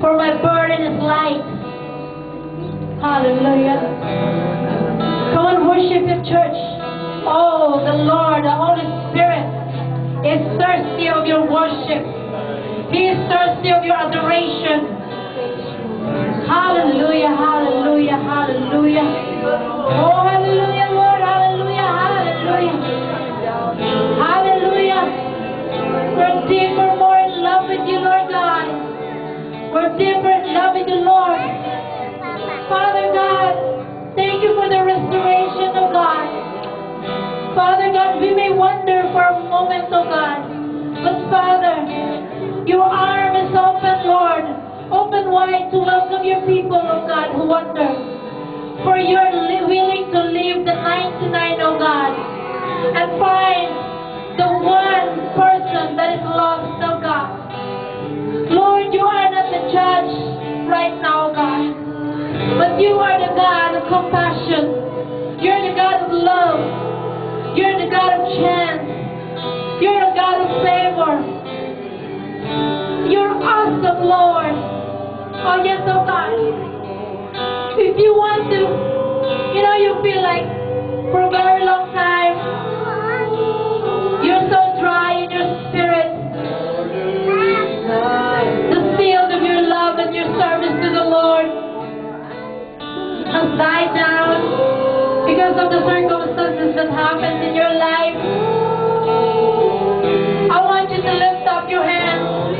For my burden is light. Hallelujah. Come on, worship Him, church. Oh, the Lord, the Holy Spirit is thirsty of your worship. He is thirsty of your adoration. Hallelujah, hallelujah, hallelujah. Oh, hallelujah, Lord, hallelujah, hallelujah. Hallelujah. We're deeper, more in love with you, Lord God. We're deeper in love with you, Lord. Father God, thank you for the restoration, oh God. Father God, we may wonder for a moment, oh God. But Father, your arm is open, Lord. Open wide to welcome your people, oh God, who wonder. For you're willing to leave the 99, oh God, and find the one person that is lost, oh God. Lord, you are not the judge right now, God, but you are the God of compassion. You're the God of love. You're the God of chance. You're the God of favor. You're awesome, Lord. Oh, yes, oh God. If you want to, you feel like for a very long time, you're so dry in your spirit. The field of your love and your service to the Lord has died down because of the circumstances that happened in your life. I want you to lift up your hands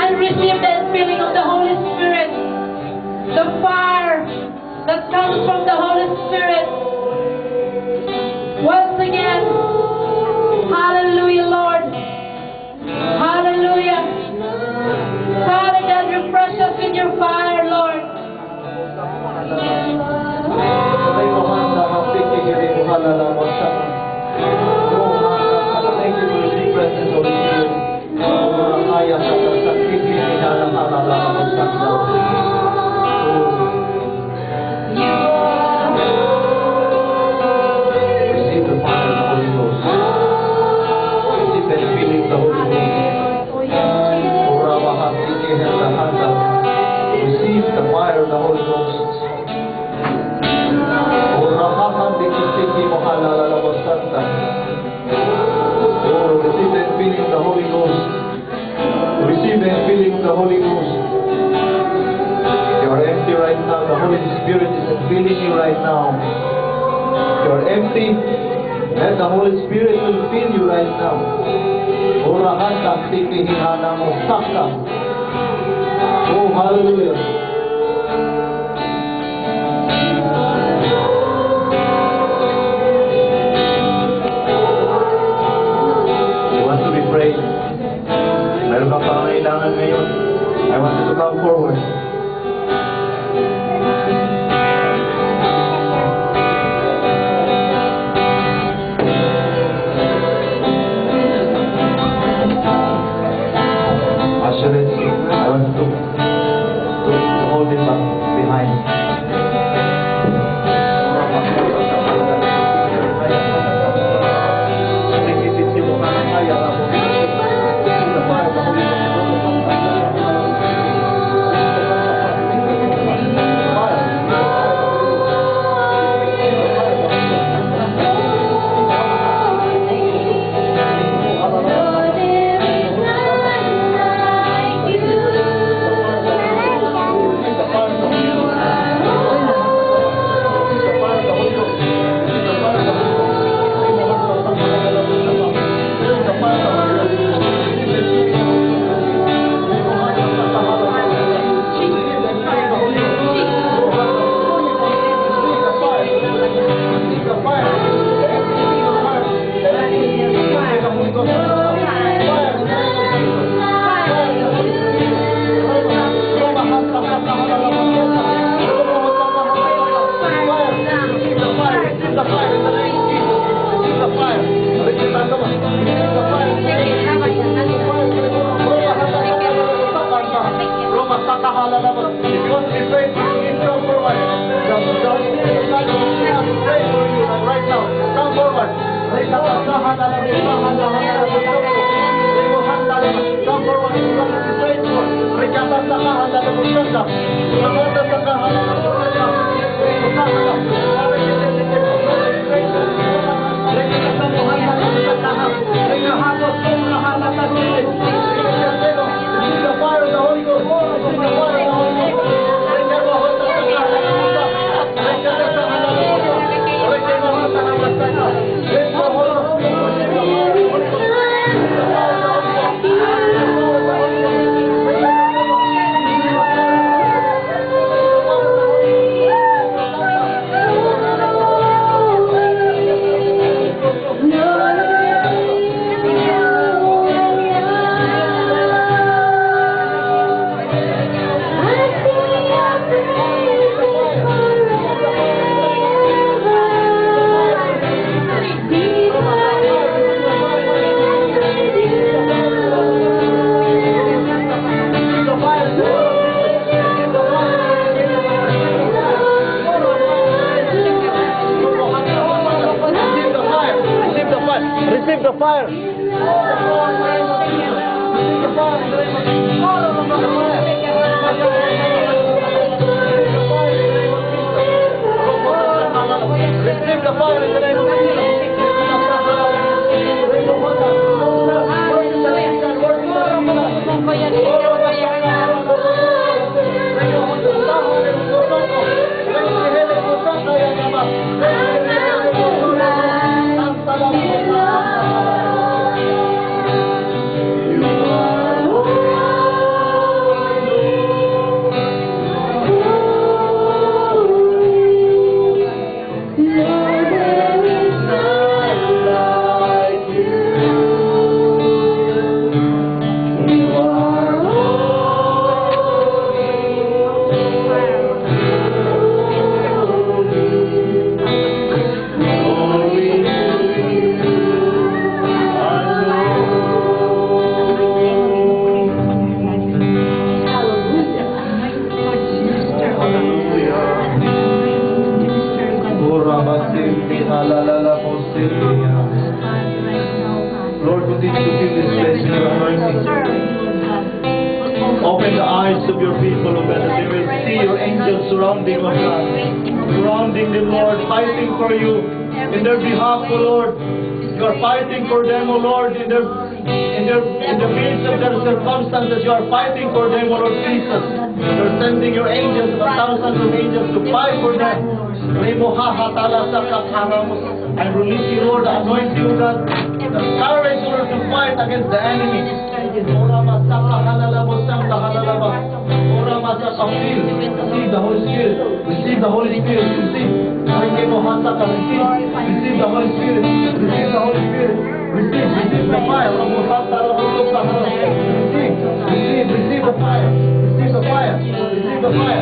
and receive that feeling of the Holy Spirit, the fire that comes from the Holy Spirit. Once again, hallelujah, Lord. Hallelujah. Father God, refresh us with your fire, Lord. Thank you for the presence of the Spirit. Receive the fire of the Holy Ghost. Receive that feeling of the Holy Ghost. Receive the fire of the Holy Ghost. Oh, receive that feeling of the Holy Ghost. Receive that feeling of the Holy Ghost. You are empty right now. The Holy Spirit is filling you right now. You are empty. Let the Holy Spirit will fill you right now. Oh, hallelujah. Pray. Meron kang pangangailangan ngayon. I want you to come forward. Assurance, I want you to the fire. Receive the fire in the name of Jesus. Receive the fire in the name of Jesus. Lord, continue to fill this place with your anointing. Open the eyes of your people, O God, that they will see your angels surrounding, O God. Surrounding them, Lord, fighting for you in their behalf, O Lord. You are fighting for them, O Lord, in the midst of their circumstances. You are fighting for them, O Lord Jesus. You are sending your angels, thousands of angels, to fight for them. And releasing, Lord, the anointing, O God, the courage, Lord, to fight against the enemy. Receive the Holy Spirit. Receive the Holy Spirit. Receive the Holy Spirit. Receive the Holy Spirit. Receive the fire. Receive the fire. Receive the fire. Receive the fire. Receive the fire. Receive the fire.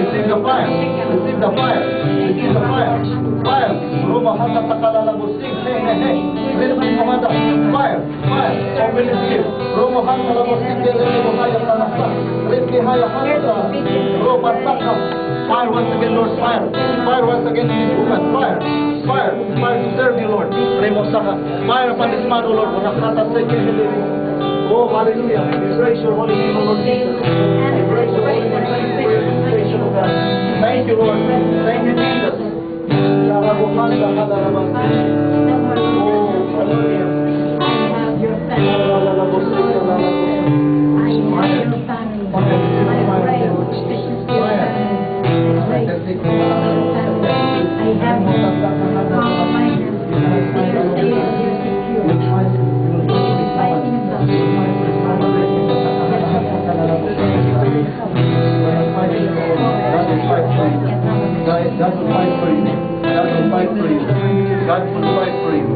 Receive the fire. Receive the fire. Receive the fire. Fire. Fire. Fire. Open his gift. Fire once again, Lord. Fire. Fire once again, this woman. Fire. Fire. Fire to serve you, Lord. Fire upon this man, O Lord. Oh, hallelujah. We praise your holy name, O Lord Jesus. We praise your holy name. Thank you for your invitation, O God. Thank you, Lord. Thank you, Jesus. Oh, hallelujah. God will fight for you. God will fight for you. God will fight for you.